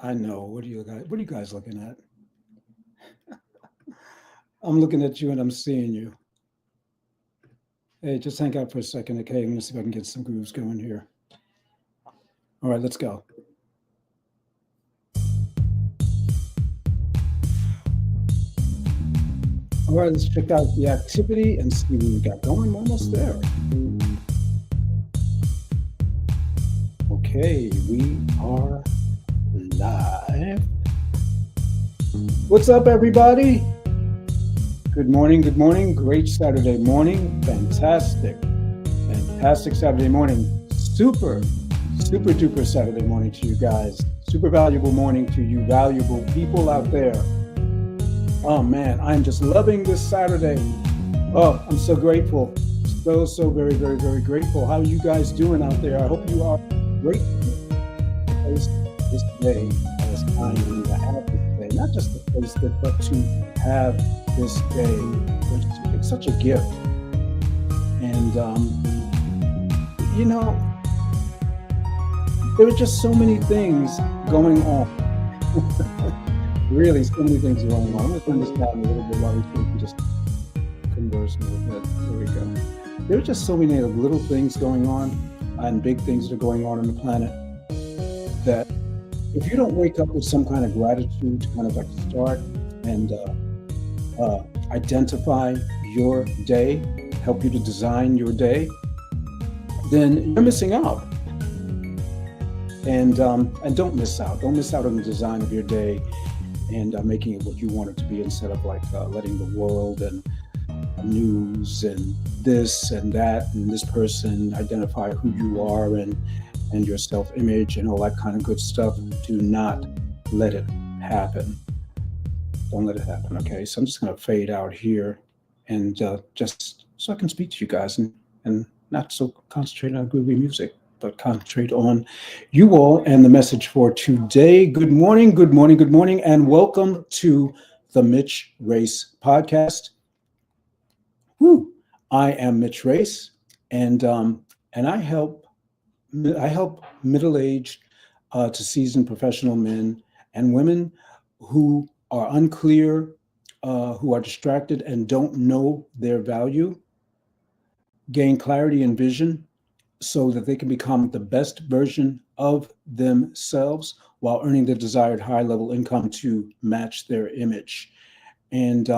I know. What are you guys looking at? I'm looking at you and I'm seeing you. Hey, just hang out for a second, okay? I'm gonna see if I can get some grooves going here. All right, let's go. All right, let's check out the activity and see what we got going. Almost there. Okay, we are live. What's up, everybody? Good morning. Good morning. Great Saturday morning. Fantastic. Fantastic Saturday morning. Super duper Saturday morning to you guys. Super valuable morning to you valuable people out there. Oh man, I'm just loving this Saturday. Oh, I'm so grateful. So very grateful. How are you guys doing out there? I hope you are grateful because this day is kind to have this day. Not just to face it, but to have this day. It's such a gift. And you know, there are just so many things going on. Really, so many things going on. I'm going to turn this down a little bit while we can just converse a little bit. There we go. There are just so many little things going on and big things that are going on the planet that if you don't wake up with some kind of gratitude to kind of like start and identify your day, help you to design your day, then you're missing out. And don't miss out. Don't miss out on the design of your day and making it what you want it to be instead of like letting the world and news and this and that and this person identify who you are and your self-image and all that kind of good stuff. Do not let it happen. Don't let it happen, okay? So I'm just going to fade out here and just so I can speak to you guys and not so concentrate on groovy music, but concentrate on you all and the message for today. Good morning, and welcome to the Mitch Race Podcast. Woo! I am Mitch Race, and I help middle-aged to seasoned professional men and women who are unclear, who are distracted and don't know their value, gain clarity and vision so that they can become the best version of themselves while earning the desired high-level income to match their image. And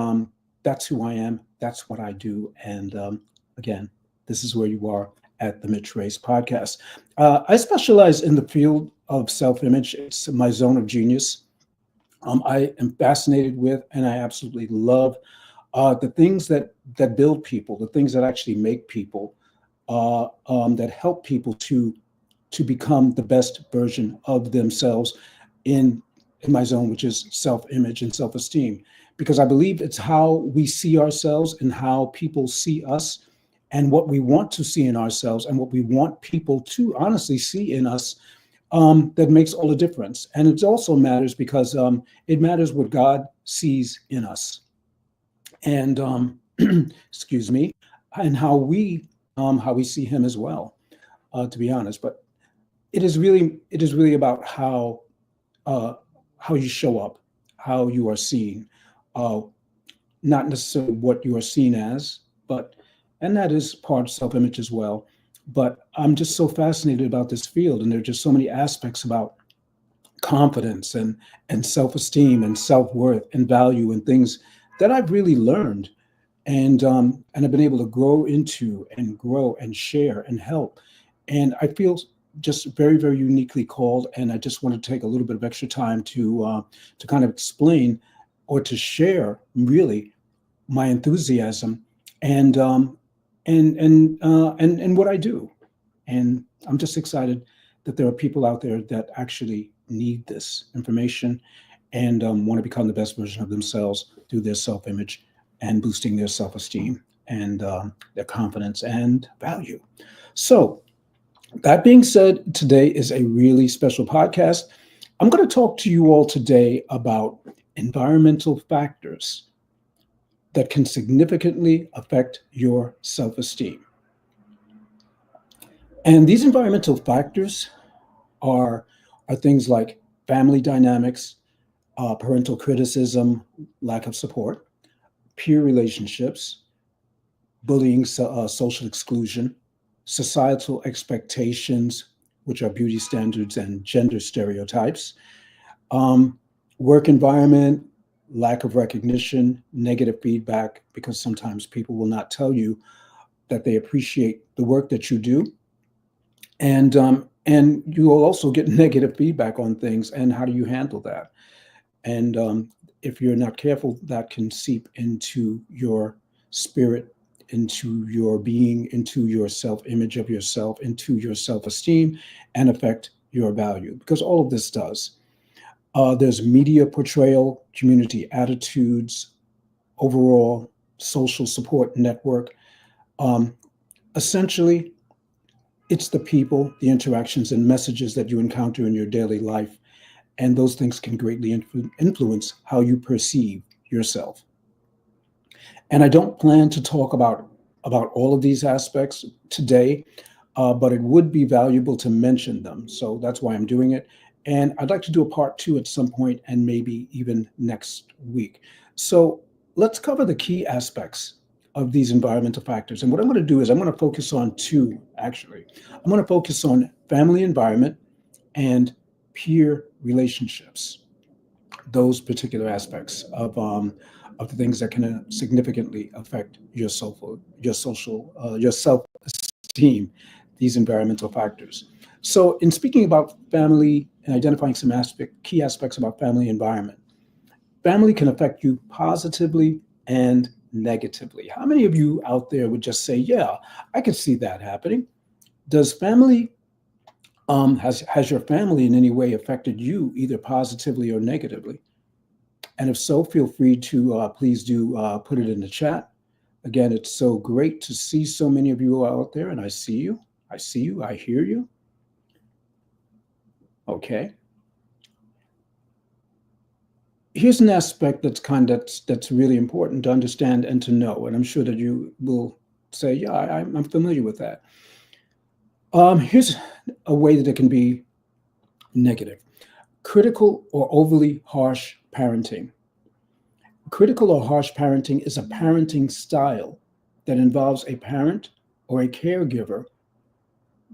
that's who I am. That's what I do. And again, this is where you are at the Mitch Race Podcast. I specialize in the field of self-image. It's my zone of genius. I am fascinated with, and I absolutely love the things that build people, the things that actually make people, that help people to become the best version of themselves in my zone, which is self-image and self-esteem. Because I believe it's how we see ourselves and how people see us and what we want to see in ourselves and what we want people to honestly see in us that makes all the difference. And it also matters because it matters what God sees in us. And excuse me, and how we see him as well, to be honest. But it is really about how you show up, how you are seen, not necessarily what you are seen as, and that is part of self-image as well. But I'm just so fascinated about this field, and there are just so many aspects about confidence and self-esteem and self-worth and value and things that I've really learned and I've been able to grow into and grow and share and help. And I feel just very uniquely called. And I just want to take a little bit of extra time to kind of explain or to share really my enthusiasm and what I do. And I'm just excited that there are people out there that actually need this information and want to become the best version of themselves through their self-image and boosting their self-esteem and their confidence and value. So that being said, today is a really special podcast. I'm going to talk to you all today about environmental factors that can significantly affect your self-esteem. And these environmental factors are things like family dynamics, parental criticism, lack of support, peer relationships, bullying, social exclusion, societal expectations, which are beauty standards and gender stereotypes, um, work environment, lack of recognition, negative feedback, because sometimes people will not tell you that they appreciate the work that you do, and you will also get negative feedback on things. And how do you handle that? And if you're not careful, that can seep into your spirit, into your being, into your self-image of yourself, into your self-esteem, and affect your value. Because all of this does. There's media portrayal, community attitudes, overall social support network. Um, Essentially, it's the people, the interactions, and messages that you encounter in your daily life. And those things can greatly influence how you perceive yourself. And I don't plan to talk about all of these aspects today, but it would be valuable to mention them. So that's why I'm doing it. And I'd like to do a part two at some point, and maybe even next week. So let's cover the key aspects of these environmental factors. And what I'm going to do is I'm going to focus on two, actually. I'm going to focus on family environment and peer relationships, those particular aspects of the things that can significantly affect your self-esteem, these environmental factors. So, in speaking about family and identifying some key aspects about family environment, family can affect you positively and negatively. How many of you out there would just say, "Yeah, I could see that happening"? Does family has your family in any way affected you, either positively or negatively? And if so, feel free to please do put it in the chat. Again, it's so great to see so many of you out there, and I see you. I see you. I hear you. Okay. Here's an aspect that's really important to understand and to know, and I'm sure that you will say, "Yeah, I'm familiar with that." Here's a way that it can be negative: critical or overly harsh parenting. Critical or harsh parenting is a parenting style that involves a parent or a caregiver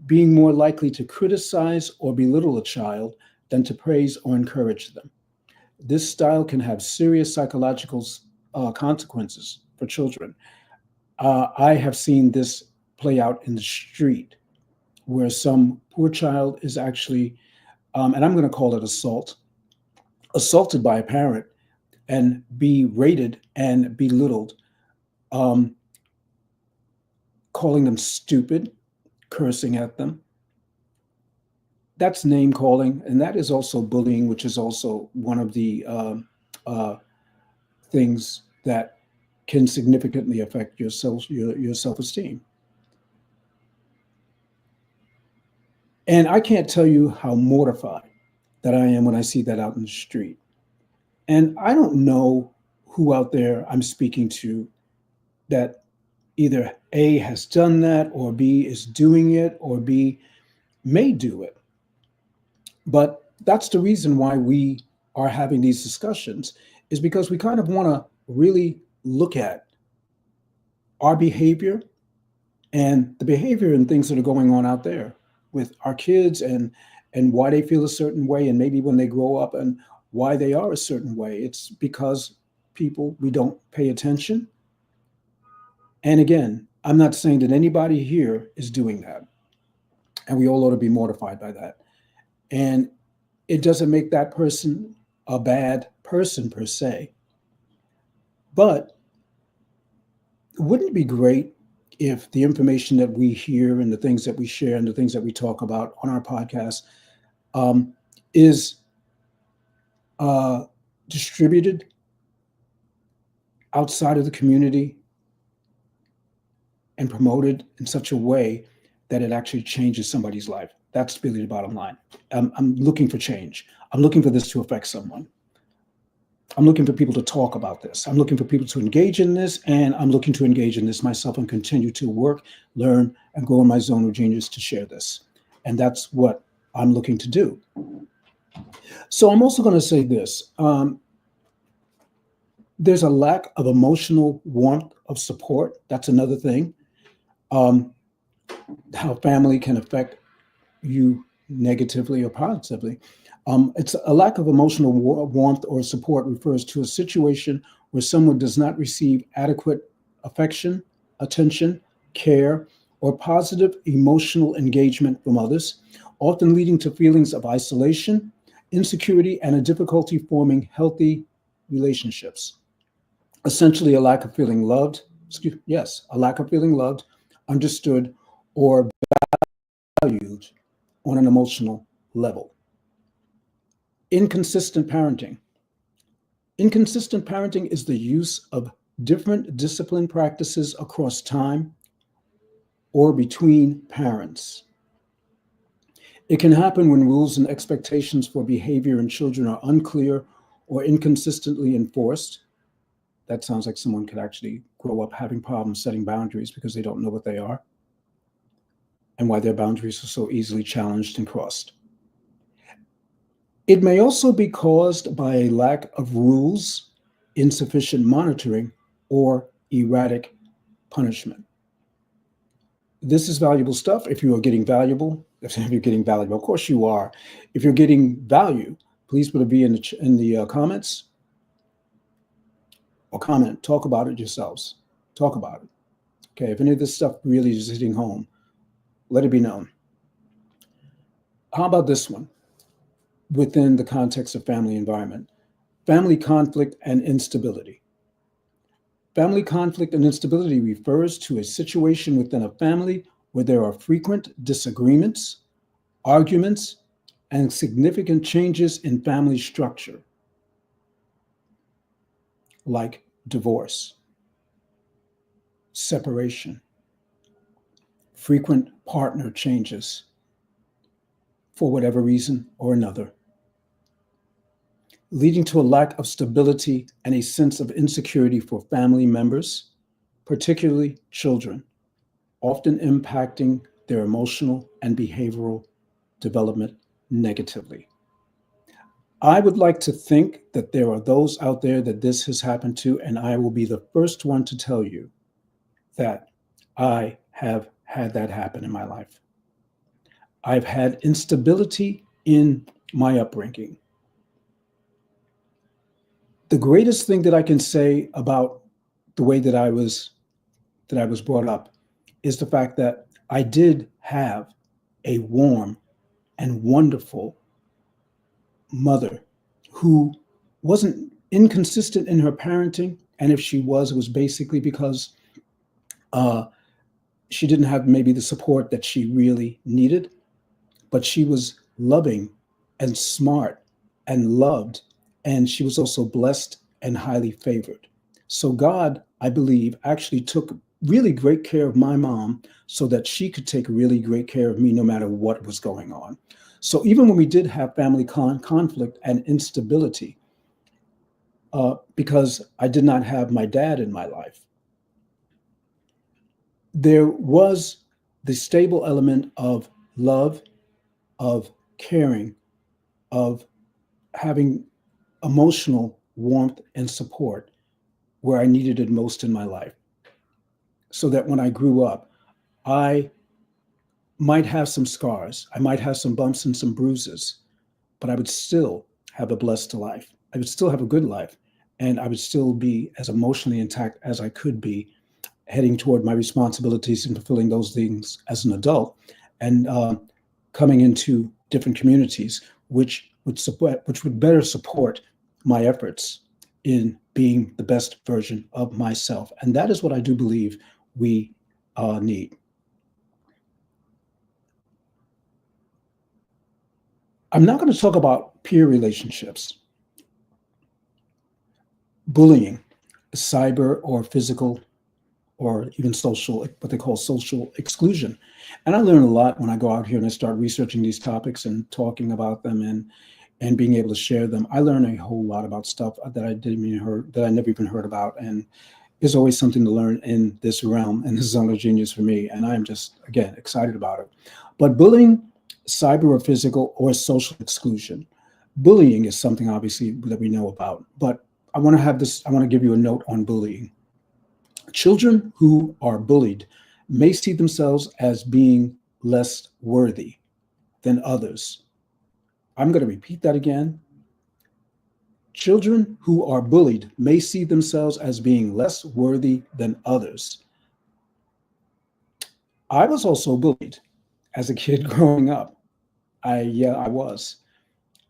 being more likely to criticize or belittle a child than to praise or encourage them. This style can have serious psychological consequences for children. I have seen this play out in the street where some poor child is actually, and I'm going to call it assaulted by a parent and berated and belittled, um, calling them stupid, cursing at them. That's name calling, and that is also bullying, which is also one of the uh, things that can significantly affect your self-esteem. And I can't tell you how mortified that I am when I see that out in the street. And I don't know who out there I'm speaking to that either A has done that, or B is doing it, or B may do it. But that's the reason why we are having these discussions, is because we kind of want to really look at our behavior and the behavior and things that are going on out there with our kids, and why they feel a certain way, and maybe when they grow up and why they are a certain way. It's because people, we don't pay attention. And again, I'm not saying that anybody here is doing that, and we all ought to be mortified by that. And it doesn't make that person a bad person per se, but wouldn't it be great if the information that we hear and the things that we share and the things that we talk about on our podcast is uh, distributed outside of the community and promoted in such a way that it actually changes somebody's life? That's really the bottom line. I'm looking for change. I'm looking for this to affect someone. I'm looking for people to talk about this. I'm looking for people to engage in this, and I'm looking to engage in this myself and continue to work, learn, and grow in my zone of genius to share this. And that's what I'm looking to do. So I'm also going to say this. There's a lack of emotional warmth of support. That's another thing. Um, how family can affect you negatively or positively. It's a lack of emotional warmth or support refers to a situation where someone does not receive adequate affection, attention, care, or positive emotional engagement from others, often leading to feelings of isolation, insecurity, and a difficulty forming healthy relationships. Essentially, a lack of feeling loved, yes, a lack of feeling loved, understood, or valued on an emotional level. Inconsistent parenting. Inconsistent parenting is the use of different discipline practices across time or between parents. It can happen when rules and expectations for behavior in children are unclear or inconsistently enforced. That sounds like someone could actually grow up having problems setting boundaries because they don't know what they are and why their boundaries are so easily challenged and crossed. It may also be caused by a lack of rules, insufficient monitoring, or erratic punishment. This is valuable stuff. If you are getting valuable, if you're getting valuable, of course you are. If you're getting value, please put a V in the comments or comment. Talk about it yourselves. Talk about it. Okay. If any of this stuff really is hitting home, let it be known. How about this one? Within the context of family environment, family conflict and instability. Family conflict and instability refers to a situation within a family where there are frequent disagreements, arguments, and significant changes in family structure, like divorce, separation, frequent partner changes for whatever reason or another, leading to a lack of stability and a sense of insecurity for family members, particularly children, often impacting their emotional and behavioral development negatively. I would like to think that there are those out there that this has happened to, and I will be the first one to tell you that I have had that happen in my life. I've had instability in my upbringing. The greatest thing that I can say about the way that I was brought up is the fact that I did have a warm and wonderful mother who wasn't inconsistent in her parenting. And if she was, it was basically because uh, she didn't have maybe the support that she really needed, but she was loving and smart and loved. And she was also blessed and highly favored. So God, I believe, actually took really great care of my mom so that she could take really great care of me no matter what was going on. So even when we did have family conflict and instability, because I did not have my dad in my life, there was the stable element of love, of caring, of having emotional warmth and support where I needed it most in my life. So that when I grew up, I might have some scars, I might have some bumps and some bruises, but I would still have a blessed life. I would still have a good life, and I would still be as emotionally intact as I could be, heading toward my responsibilities and fulfilling those things as an adult, and coming into different communities, which would better support my efforts in being the best version of myself. And that is what I do believe we need. I'm not going to talk about peer relationships, bullying, cyber or physical or even social, what they call social exclusion. And I learn a lot when I go out here and I start researching these topics and talking about them and being able to share them. I learn a whole lot about stuff that I didn't even heard that I never even heard about. And there's always something to learn in this realm, and this is zone of genius for me. And I'm just, again, excited about it. But bullying, cyber or physical or social exclusion. Bullying is something obviously that we know about, but I want to have this, I want to give you a note on bullying. Children who are bullied may see themselves as being less worthy than others. I'm going to repeat that again. Children who are bullied may see themselves as being less worthy than others. I was also bullied as a kid growing up. I was.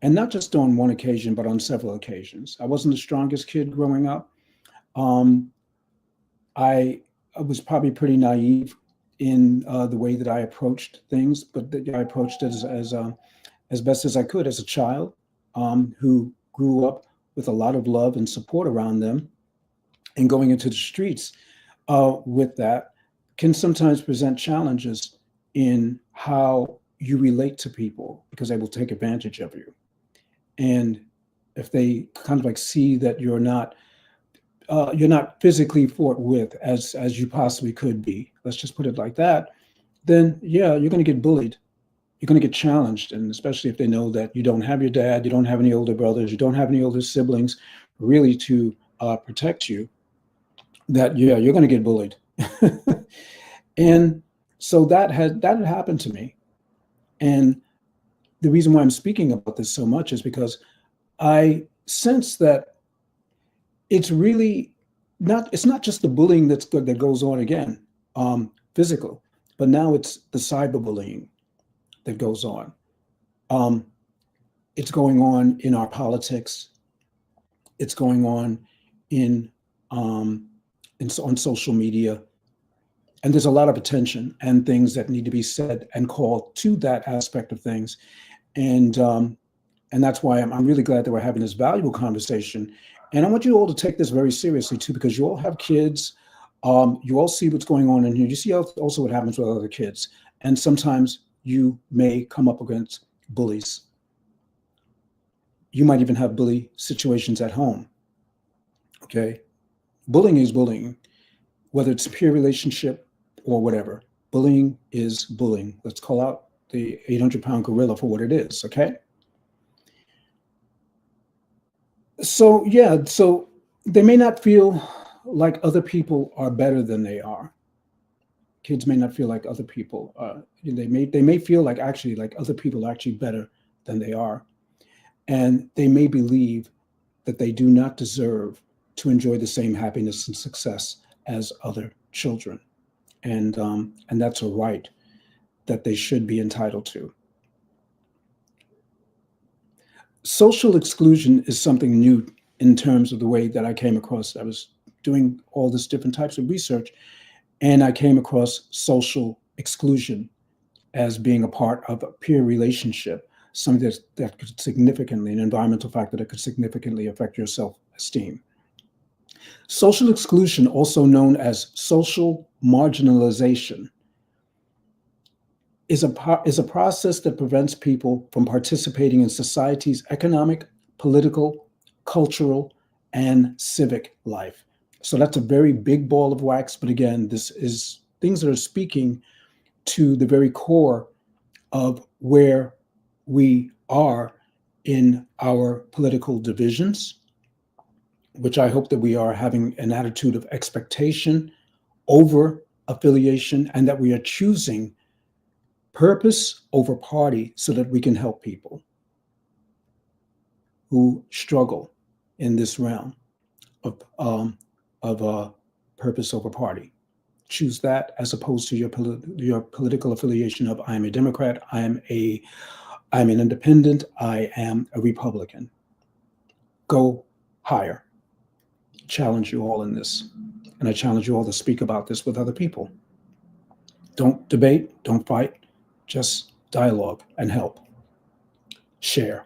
And not just on one occasion, but on several occasions. I wasn't the strongest kid growing up. Um, I, I was probably pretty naive in the way that I approached things, but I approached it as best as I could as a child who grew up with a lot of love and support around them, and going into the streets with that can sometimes present challenges in how you relate to people because they will take advantage of you. And if they kind of like see that you're not physically forthwith as you possibly could be, let's just put it like that, then yeah, you're going to get bullied. You're going to get challenged, and especially if they know that you don't have your dad, you don't have any older brothers, you don't have any older siblings, really to protect you. That yeah, you're going to get bullied, and so that had happened to me. And the reason why I'm speaking about this so much is because I sense that it's really it's not just the bullying that goes on again, physical, but now it's the cyberbullying that goes on. Um, it's going on in our politics. It's going on in, on social media, and there's a lot of attention and things that need to be said and called to that aspect of things. And that's why I'm really glad that we're having this valuable conversation. And I want you all to take this very seriously too, because you all have kids. You all see what's going on in here. You see also what happens with other kids. And sometimes you may come up against bullies. You might even have bully situations at home. Okay. Bullying is bullying, whether it's a peer relationship or whatever. Bullying is bullying. Let's call out the 800-pound gorilla for what it is. Okay. So yeah, so they may not feel like other people are better than they are. Kids may not feel like other people. They may feel like actually like other people are actually better than they are, and they may believe that they do not deserve to enjoy the same happiness and success as other children, and that's a right that they should be entitled to. Social exclusion is something new in terms of the way that I came across it. I was doing all this different types of research, and I came across social exclusion as being a part of a peer relationship, something that could significantly, an environmental factor that could significantly affect your self-esteem. Social exclusion, also known as social marginalization, is a process that prevents people from participating in society's economic, political, cultural, and civic life. So that's a very big ball of wax. But again, this is things that are speaking to the very core of where we are in our political divisions, which I hope that we are having an attitude of expectation over affiliation, and that we are choosing purpose over party so that we can help people who struggle in this realm of purpose over party. Choose that as opposed to your political affiliation of I am a Democrat, I'm an independent, I am a Republican. Go higher. Challenge you all in this, and I challenge you all to speak about this with other people. Don't debate, don't fight, just dialogue and help. Share.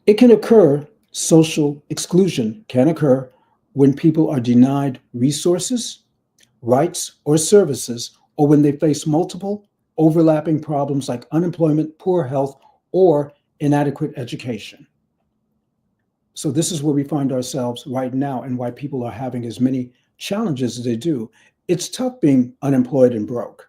It can occur, social exclusion can occur when people are denied resources, rights, or services, or when they face multiple overlapping problems like unemployment, poor health, or inadequate education. So this is where we find ourselves right now, and why people are having as many challenges as they do. It's tough being unemployed and broke.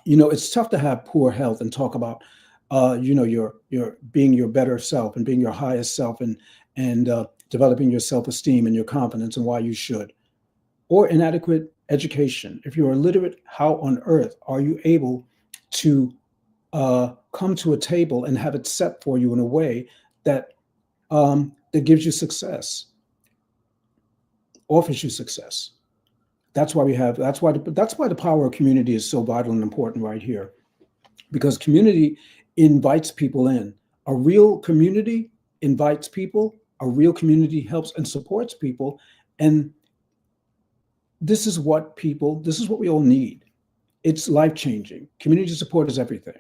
It's tough to have poor health and talk about, your being your better self and being your highest self, and developing your self-esteem and your confidence and why you should. Or inadequate education. If you're illiterate, how on earth are you able to come to a table and have it set for you in a way that gives you success, offers you success? That's why the power of community is so vital and important right here, because community invites people in. A real community invites people. A real community helps and supports people, and this is what we all need. It's life changing. Community support is everything.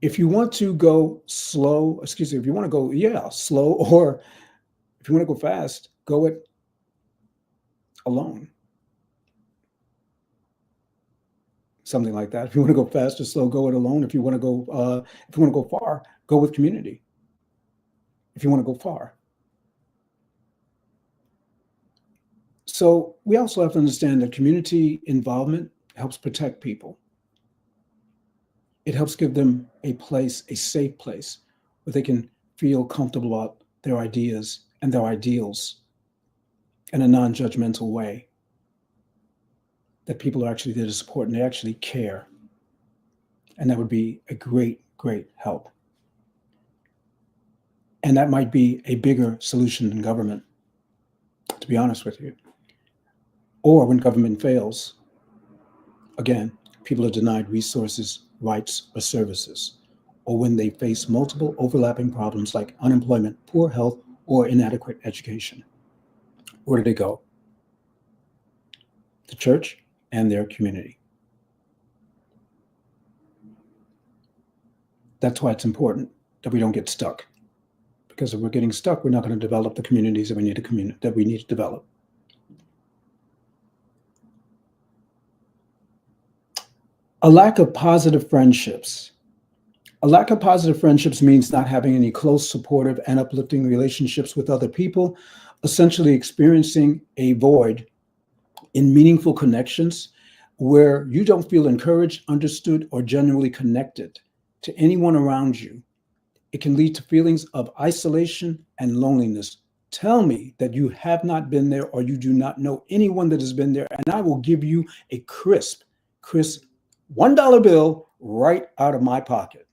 If you want to go slow, excuse me, if you want to go, yeah, slow, or if you want to go fast, go it alone. Something like that. If you want to go fast or slow, go it alone. If you want to go far, go with community. If you want to go far. So we also have to understand that community involvement helps protect people. It helps give them a place, a safe place, where they can feel comfortable about their ideas and their ideals in a non-judgmental way. That people are actually there to support and they actually care. And that would be a great, great help. And that might be a bigger solution than government, to be honest with you. Or when government fails, again, people are denied resources, rights, or services, or when they face multiple overlapping problems like unemployment, poor health, or inadequate education. Where do they go? The church and their community. That's why it's important that we don't get stuck. Because if we're getting stuck, we're not going to develop the communities that we need to develop. A lack of positive friendships. A lack of positive friendships means not having any close, supportive, and uplifting relationships with other people, essentially experiencing a void in meaningful connections where you don't feel encouraged, understood, or genuinely connected to anyone around you. It can lead to feelings of isolation and loneliness. Tell me that you have not been there or you do not know anyone that has been there, and I will give you a crisp $1 bill right out of my pocket.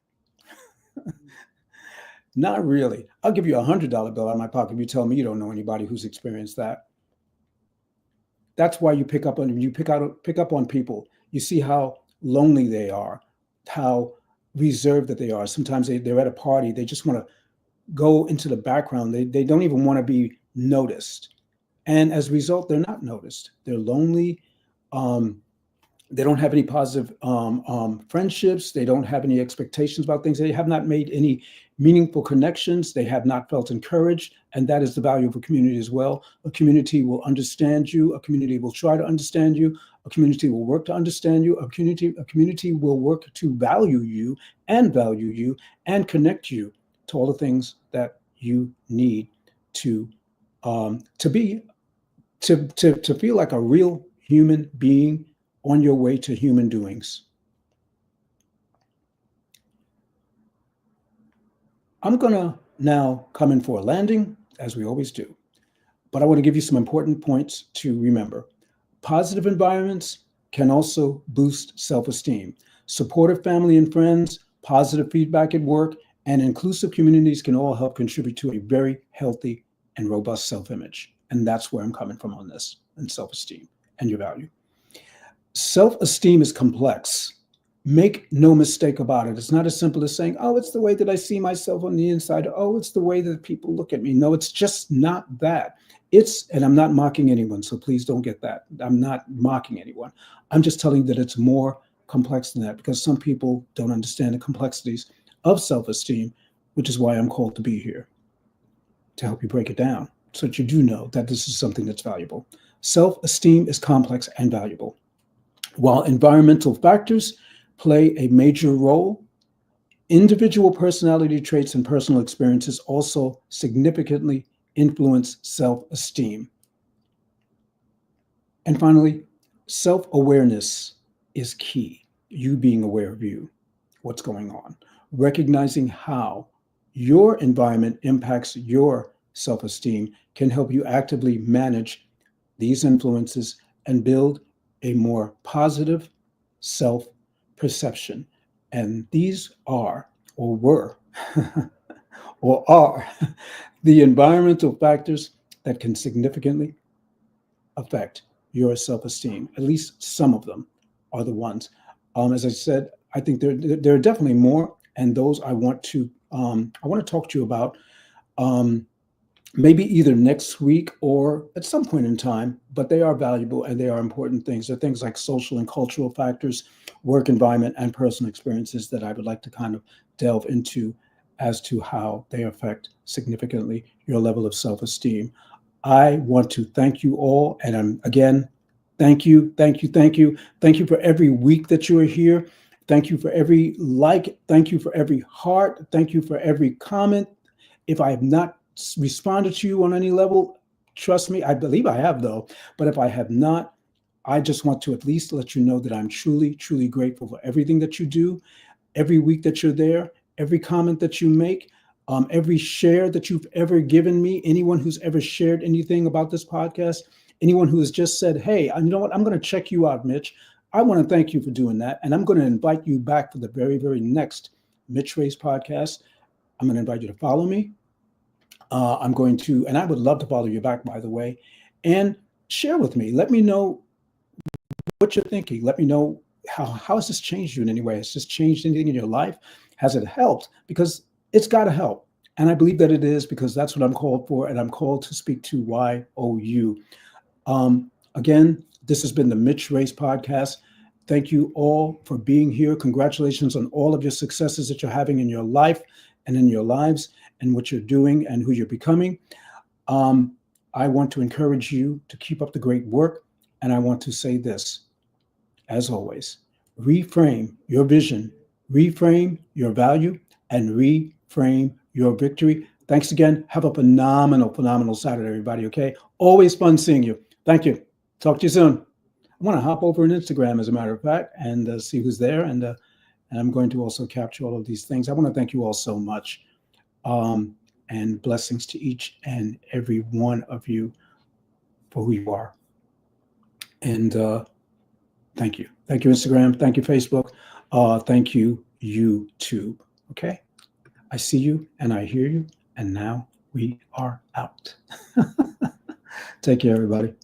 Not really. I'll give you $100 bill out of my pocket if you tell me you don't know anybody who's experienced that. That's why you pick up on people. You see how lonely they are, how reserved that they are. Sometimes they're at a party, they just want to go into the background. They don't even want to be noticed. And as a result, they're not noticed. They're lonely. They don't have any positive friendships. They don't have any expectations about things. They have not made any meaningful connections. They have not felt encouraged. And that is the value of a community as well. A community will understand you. A community will try to understand you. A community will work to understand you. A community will work to value you and connect you to all the things that you need to feel like a real human being on your way to human doings. I'm going to now come in for a landing, as we always do, but I want to give you some important points to remember. Positive environments can also boost self-esteem. Supportive family and friends, positive feedback at work, and inclusive communities can all help contribute to a very healthy and robust self-image. And that's where I'm coming from on this, and self-esteem and your value. Self-esteem is complex. Make no mistake about it. It's not as simple as saying, oh, it's the way that I see myself on the inside. Oh, it's the way that people look at me. No, it's just not that. And I'm not mocking anyone, so please don't get that. I'm not mocking anyone. I'm just telling you that it's more complex than that, because some people don't understand the complexities of self-esteem, which is why I'm called to be here, to help you break it down so that you do know that this is something that's valuable. Self-esteem is complex and valuable. While environmental factors play a major role, individual personality traits and personal experiences also significantly influence self-esteem. And finally, self-awareness. is key. You being aware of you, what's going on, recognizing how your environment impacts your self esteem can help you actively manage these influences and build a more positive self perception. And these are, or were, or are the environmental factors that can significantly affect your self esteem. At least some of them are the ones. As I said, I think there are definitely more, and those I want to talk to you about. Um, Maybe either next week or at some point in time, but they are valuable and they are important things. They're things like social and cultural factors, work environment, and personal experiences that I would like to kind of delve into as to how they affect significantly your level of self esteem. I want to thank you all. And again, thank you, thank you, thank you. Thank you for every week that you are here. Thank you for every like. Thank you for every heart. Thank you for every comment. If I have not responded to you on any level, trust me, I believe I have though. But if I have not, I just want to at least let you know that I'm truly, truly grateful for everything that you do, every week that you're there, every comment that you make, every share that you've ever given me, anyone who's ever shared anything about this podcast, anyone who has just said, hey, you know what, I'm going to check you out, Mitch. I want to thank you for doing that. And I'm going to invite you back for the very, very next Mitch Race podcast. I'm going to invite you to follow me. I'm going to, and I would love to follow you back, by the way, and share with me. Let me know what you're thinking. Let me know how has this changed you in any way? Has this changed anything in your life? Has it helped? Because it's got to help. And I believe that it is because that's what I'm called for. And I'm called to speak to YOU. Again, this has been the Mitch Race Podcast. Thank you all for being here. Congratulations on all of your successes that you're having in your life and in your lives and what you're doing and who you're becoming. I want to encourage you to keep up the great work. And I want to say this, as always, reframe your vision, reframe your value, and reframe your victory. Thanks again. Have a phenomenal, phenomenal Saturday, everybody. Okay. Always fun seeing you. Thank you. Talk to you soon. I want to hop over on Instagram, as a matter of fact, and see who's there. And I'm going to also capture all of these things. I want to thank you all so much. And blessings to each and every one of you for who you are. And thank you. Thank you, Instagram. Thank you, Facebook. Thank you, YouTube. Okay. I see you and I hear you. And now we are out. Take care, everybody.